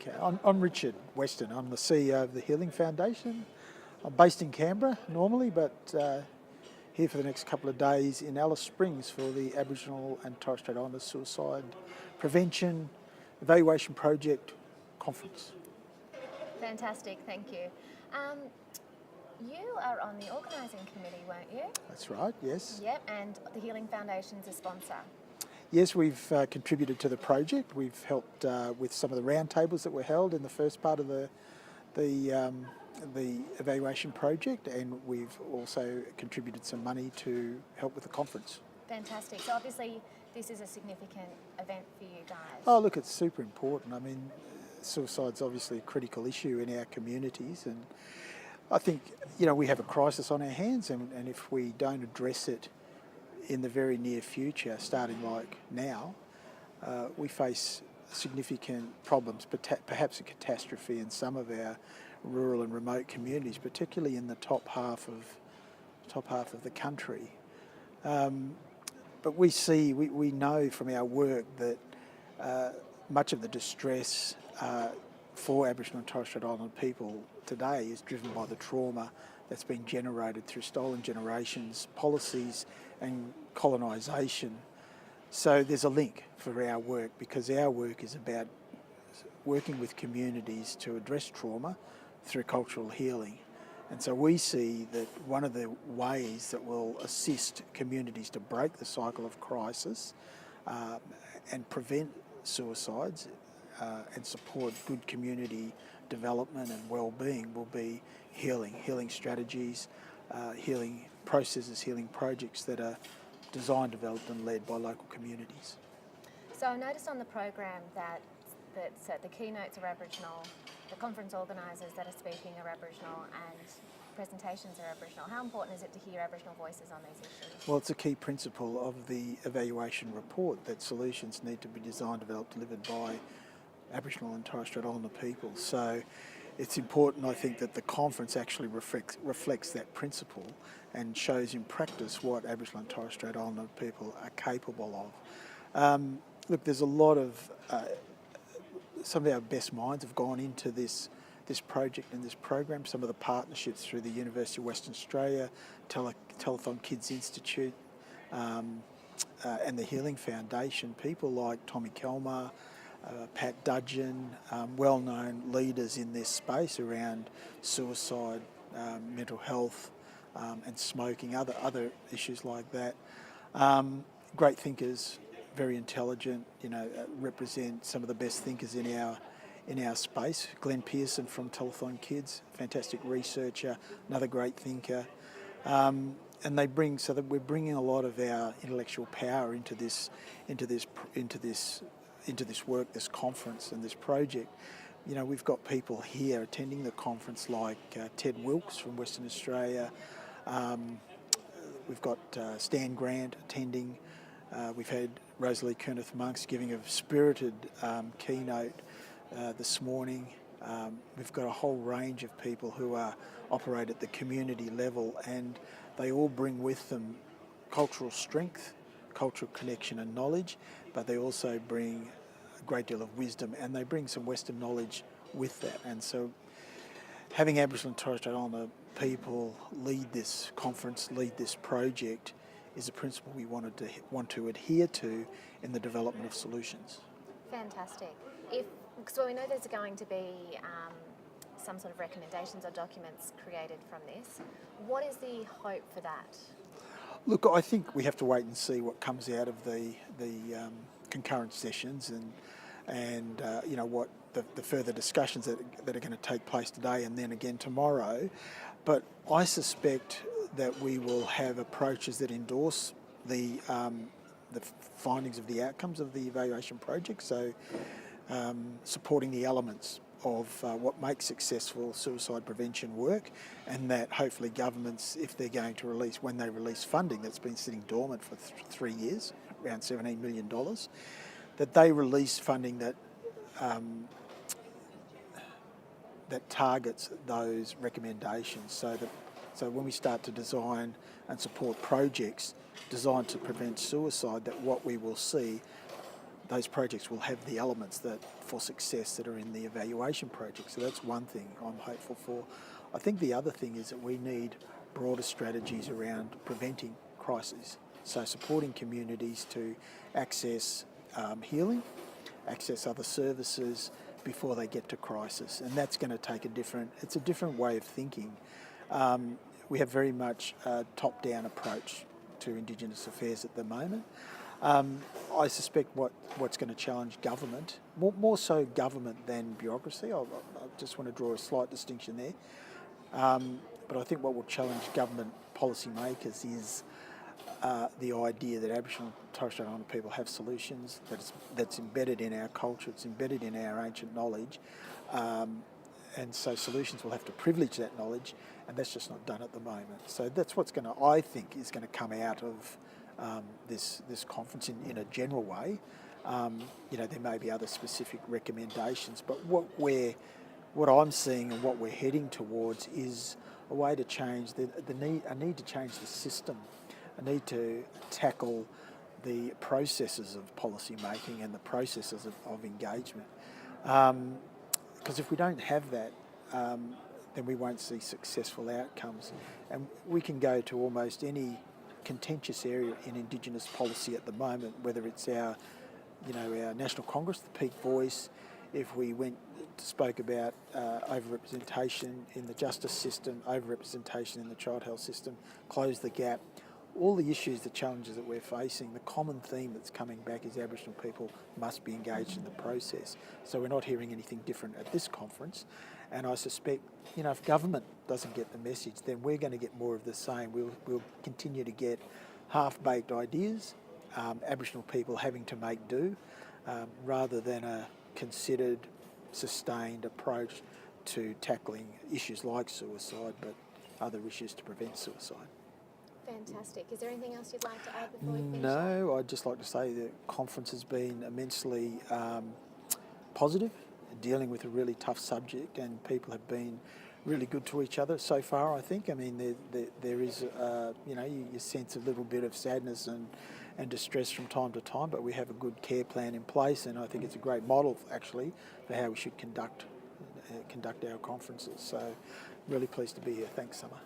Okay, I'm Richard Weston. I'm the CEO of the Healing Foundation. I'm based in Canberra normally, but here for the next couple of days in Alice Springs for the Aboriginal and Torres Strait Islander Suicide Prevention Evaluation Project Conference. Fantastic, thank you. You are on the organising committee, weren't you? That's right, yes. Yep, and the Healing Foundation's a sponsor. Yes, we've contributed to the project. We've helped with some of the roundtables that were held in the first part of the evaluation project, and we've also contributed some money to help with the conference. Fantastic. So obviously this is a significant event for you guys. Oh, look, it's super important. I mean, suicide's obviously a critical issue in our communities, and I think, we have a crisis on our hands, and if we don't address it in the very near future, starting like now, we face significant problems, perhaps a catastrophe in some of our rural and remote communities, particularly in the top half of the country. But we know from our work that much of the distress for Aboriginal and Torres Strait Islander people today is driven by the trauma that's been generated through stolen generations, policies and colonisation. So there's a link for our work, because our work is about working with communities to address trauma through cultural healing. And so we see that one of the ways that will assist communities to break the cycle of crisis and prevent suicides and support good community development and well-being will be healing strategies, healing processes, healing projects that are designed, developed and led by local communities. So I noticed on the program that the keynotes are Aboriginal, the conference organisers that are speaking are Aboriginal, and presentations are Aboriginal. How important is it to hear Aboriginal voices on these issues? Well, it's a key principle of the evaluation report that solutions need to be designed, developed, delivered by Aboriginal and Torres Strait Islander people. So it's important, I think, that the conference actually reflects that principle and shows in practice what Aboriginal and Torres Strait Islander people are capable of. Look, there's a lot of, some of our best minds have gone into this project and this program. Some of the partnerships through the University of Western Australia, Telethon Kids Institute and the Healing Foundation, people like Tommy Kelmar, Pat Dudgeon, well-known leaders in this space around suicide, mental health and smoking, other issues like that. Great thinkers, very intelligent, represent some of the best thinkers in our space. Glenn Pearson from Telethon Kids, fantastic researcher, another great thinker. And they bring, so that we're bringing a lot of our intellectual power into this work, this conference and this project. We've got people here attending the conference like Ted Wilkes from Western Australia. We've got Stan Grant attending. We've had Rosalie Kerneth-Monks giving a spirited keynote this morning. We've got a whole range of people who operate at the community level, and they all bring with them cultural strength, cultural connection and knowledge, but they also bring a great deal of wisdom, and they bring some Western knowledge with that. And so having Aboriginal and Torres Strait Islander people lead this conference, lead this project, is a principle we want to adhere to in the development of solutions. Fantastic. So we know there's going to be some sort of recommendations or documents created from this. What is the hope for that? Look, I think we have to wait and see what comes out of the concurrent sessions and what the further discussions that are going to take place today and then again tomorrow. But I suspect that we will have approaches that endorse the findings of the outcomes of the evaluation project. So supporting the elements of what makes successful suicide prevention work, and that hopefully governments, if they're going to release, when they release funding that's been sitting dormant for 3 years, around $17 million, that they release funding that that targets those recommendations, so when we start to design and support projects designed to prevent suicide, that what we will see those projects will have the elements that for success that are in the evaluation project. So that's one thing I'm hopeful for. I think the other thing is that we need broader strategies around preventing crises. So supporting communities to access healing, access other services before they get to crisis. And that's going to take it's a different way of thinking. We have very much a top-down approach to Indigenous affairs at the moment. I suspect what's going to challenge government, more so government than bureaucracy. I just want to draw a slight distinction there. But I think what will challenge government policymakers is the idea that Aboriginal and Torres Strait Islander people have solutions, that's embedded in our culture, it's embedded in our ancient knowledge. And so solutions will have to privilege that knowledge, and that's just not done at the moment. So that's what's I think is going to come out of this conference in a general way. There may be other specific recommendations, but what I'm seeing and what we're heading towards is a way to change a need to change the system, a need to tackle the processes of policy making and the processes of engagement. Because if we don't have that, then we won't see successful outcomes. And we can go to almost any contentious area in Indigenous policy at the moment, whether it's our National Congress, the peak voice, if we spoke about overrepresentation in the justice system, overrepresentation in the child health system, close the gap, all the issues, the challenges that we're facing, the common theme that's coming back is Aboriginal people must be engaged in the process. So we're not hearing anything different at this conference. And I suspect, if government doesn't get the message, then we're going to get more of the same. We'll continue to get half-baked ideas, Aboriginal people having to make do, rather than a considered, sustained approach to tackling issues like suicide, but other issues to prevent suicide. Fantastic. Is there anything else you'd like to add before we finish? No, I'd just like to say the conference has been immensely positive, dealing with a really tough subject, and people have been really good to each other so far, I think. I mean, there is, you sense a little bit of sadness and distress from time to time, but we have a good care plan in place, and I think it's a great model, actually, for how we should conduct our conferences. So really pleased to be here. Thanks, Summer.